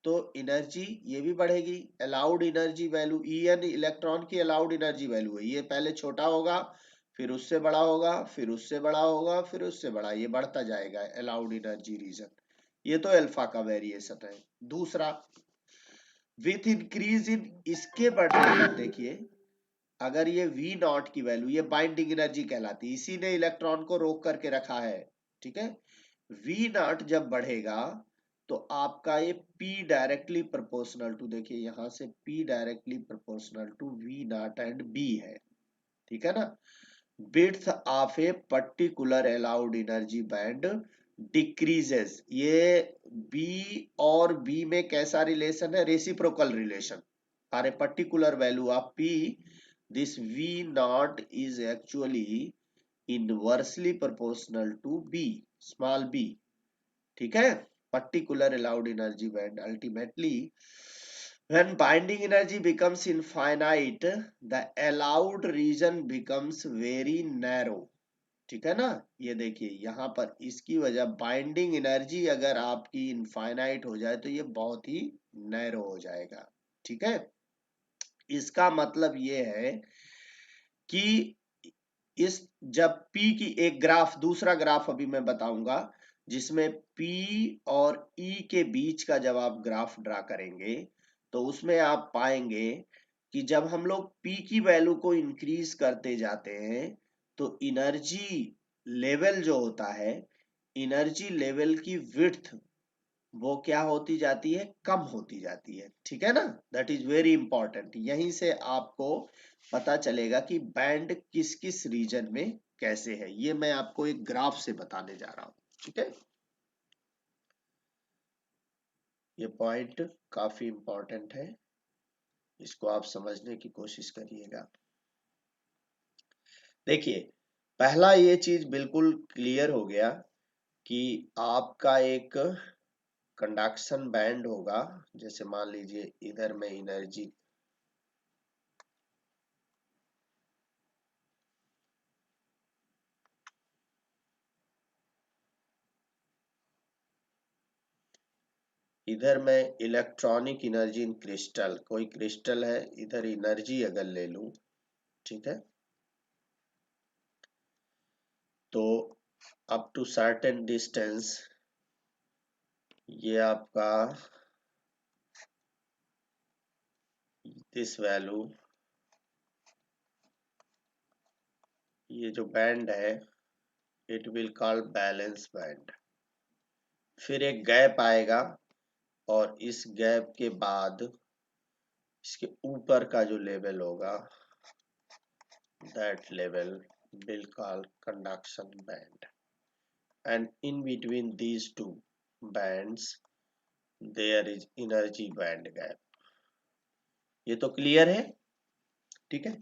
तो एनर्जी ये भी बढ़ेगी। Allowed energy value E an electron की अलाउड एनर्जी वैल्यू है, ये पहले छोटा होगा, फिर उससे बड़ा होगा, फिर उससे बड़ा होगा, फिर उससे बड़ा, ये बढ़ता जाएगा अलाउड एनर्जी रीजन। ये तो अल्फा का वेरिएशन है। दूसरा, विथ इंक्रीज इन, इसके बढ़ने पर देखिए अगर ये V नॉट की वैल्यू, ये बाइंडिंग एनर्जी कहलाती है, इसी ने इलेक्ट्रॉन को रोक करके रखा है, ठीक है। V नॉट जब बढ़ेगा तो आपका ये P डायरेक्टली प्रोपोर्शनल टू, देखिए यहां से P directly proportional to V naught and B है, ठीक है ना। width ऑफ a particular allowed energy band decreases, ये B और B में कैसा रिलेशन है, reciprocal relation. For a particular value of P, this V naught is actually inversely proportional to B, small b, ठीक है। particular allowed energy band ultimately when binding energy becomes infinite, the allowed region becomes very narrow, ठीक है ना। ये देखिए यहाँ पर इसकी वजह, बाइंडिंग एनर्जी अगर आपकी इनफाइनाइट हो जाए तो ये बहुत ही नैरो हो जाएगा, ठीक है। इसका मतलब ये है कि इस जब P की एक ग्राफ, दूसरा ग्राफ अभी मैं बताऊंगा, जिसमें P और E के बीच का जब आप ग्राफ ड्रा करेंगे तो उसमें आप पाएंगे कि जब हम लोग P की वैल्यू को इंक्रीज करते जाते हैं तो एनर्जी लेवल जो होता है, एनर्जी लेवल की विड्थ वो क्या होती जाती है, कम होती जाती है, ठीक है ना। That is very important. यहीं से आपको पता चलेगा कि बैंड किस किस रीजन में कैसे है, ये मैं आपको एक ग्राफ से बताने जा रहा हूं, ठीक है। ये पॉइंट काफी इंपॉर्टेंट है, इसको आप समझने की कोशिश करिएगा। देखिए पहला ये चीज बिल्कुल क्लियर हो गया कि आपका एक कंडक्शन बैंड होगा, जैसे मान लीजिए इधर में एनर्जी, इधर मैं इलेक्ट्रॉनिक एनर्जी इन क्रिस्टल, कोई क्रिस्टल है, इधर एनर्जी अगर ले लूं, ठीक है, तो अप टू सर्टेन डिस्टेंस ये आपका दिस वैल्यू, ये जो बैंड है it will call balance band. फिर एक गैप आएगा और इस गैप के बाद इसके ऊपर का जो लेवल होगा that level will call conduction band, and in between these two bands there is energy band gap। ये तो क्लियर है, ठीक है।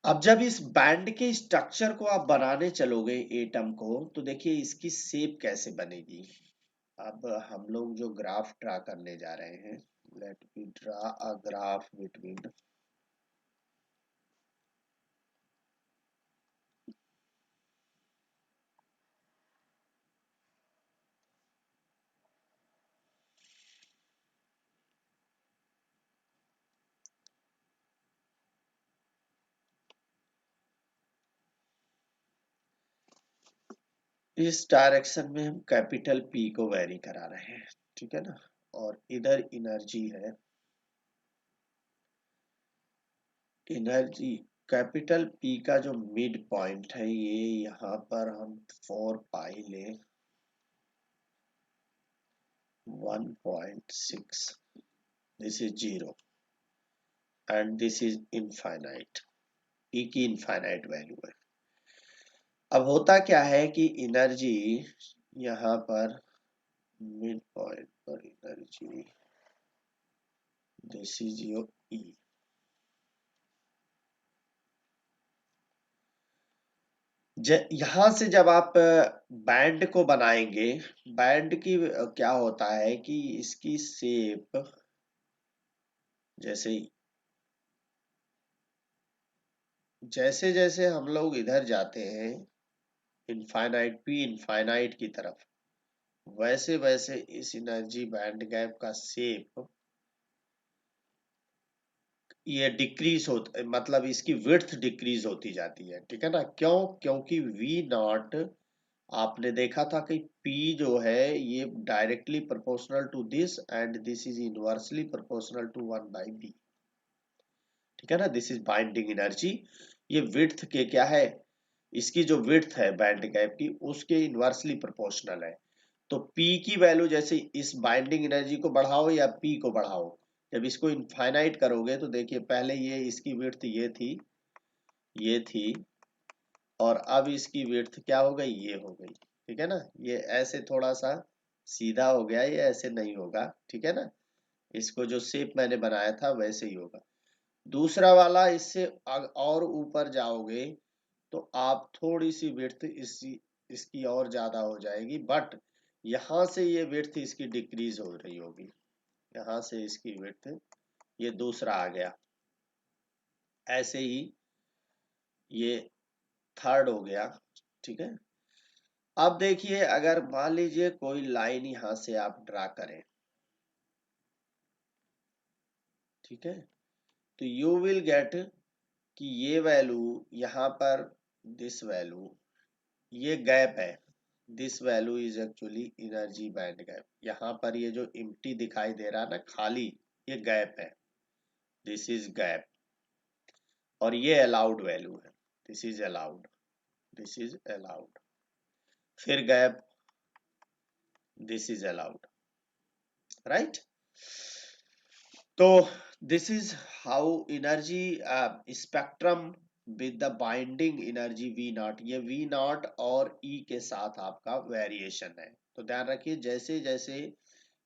अब जब इस बैंड के स्ट्रक्चर को आप बनाने चलोगे एटम को, तो देखिए इसकी शेप कैसे बनेगी। अब हम लोग जो ग्राफ ड्रा करने जा रहे हैं, let me draw a graph between, इस डायरेक्शन में हम कैपिटल P को वेरी करा रहे हैं, ठीक है ना। और इधर एनर्जी है, एनर्जी कैपिटल P का जो मिड पॉइंट है ये यहाँ पर हम 4 पाई ले 1.6, this is 0 and this is infinite, P की इनफाइनाइट वैल्यू है। अब होता क्या है कि एनर्जी यहाँ पर मिड पॉइंट पर energy, this is your E। यहां से जब आप बैंड को बनाएंगे, बैंड की क्या होता है कि इसकी शेप, जैसे जैसे जैसे हम लोग इधर जाते हैं इनफाइनाइट, P इनफाइनाइट की तरफ, वैसे वैसे इस एनर्जी बैंड गैप का शेप ये डिक्रीज होता, मतलब इसकी विड्थ डिक्रीज होती जाती है, ठीक है ना। क्यों, क्योंकि V नॉट आपने देखा था कि P जो है ये directly proportional to this and this is inversely proportional to 1/B, ठीक है ना, दिस इज बाइंडिंग एनर्जी। ये विड्थ के क्या है, इसकी जो विड्थ है बैंड गैप की उसके इनवर्सली प्रोपोर्शनल है। तो P की वैल्यू जैसे इस बाइंडिंग एनर्जी को बढ़ाओ या P को बढ़ाओ, जब इसको इनफाइनाइट करोगे तो देखिए पहले ये इसकी विड्थ ये थी और अब इसकी विड्थ क्या हो गई, ये हो गई। ठीक है ना, ये ऐसे थोड़ा सा सीधा हो गया, ये ऐसे नहीं होगा। ठीक है ना, इसको जो शेप मैंने बनाया था वैसे ही होगा। दूसरा वाला इससे और ऊपर जाओगे तो आप थोड़ी सी विड्थ इसकी और ज्यादा हो जाएगी, बट यहाँ से ये विड्थ इसकी डिक्रीज हो रही होगी, यहाँ से इसकी विड्थ, ये दूसरा आ गया। ऐसे ही ये थर्ड हो गया। ठीक है, अब देखिए अगर मान लीजिए कोई लाइन यहां से आप ड्रा करें, ठीक है, तो यू विल गेट कि ये वैल्यू यहाँ पर, दिस वैल्यू, ये गैप है, this value is actually energy band gap. यहाँ पर ये जो इम्प्टी दिखाई दे रहा है ना खाली, ये गैप है, दिस इज गैप। और ये अलाउड वैल्यू है, this is allowed, this is allowed. फिर gap, this is allowed, right. तो this is how energy spectrum with the binding energy V naught, ये वी नॉट और ई के साथ आपका वेरिएशन है। तो ध्यान रखिए जैसे जैसे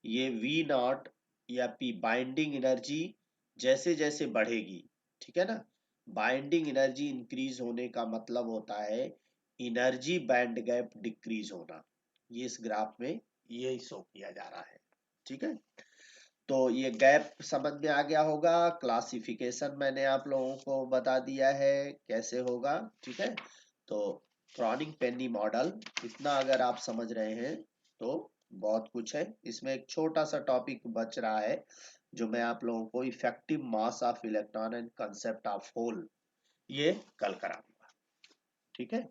ये वी नॉट या पी बाइंडिंग एनर्जी जैसे जैसे बढ़ेगी, ठीक है ना, बाइंडिंग एनर्जी इंक्रीज होने का मतलब होता है एनर्जी बैंड गैप डिक्रीज होना। ये इस ग्राफ में यही शो किया जा रहा है। ठीक है, तो ये गैप समझ में आ गया होगा। क्लासिफिकेशन मैंने आप लोगों को बता दिया है कैसे होगा। ठीक है, तो क्रॉनिक पेनी मॉडल इतना अगर आप समझ रहे हैं तो बहुत कुछ है। इसमें एक छोटा सा टॉपिक बच रहा है जो मैं आप लोगों को effective mass of electron and concept of hole, ये कल कराऊंगा। ठीक है,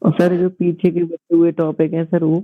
और सर जो पीछे के बचे हुए टॉपिक हैं सर वो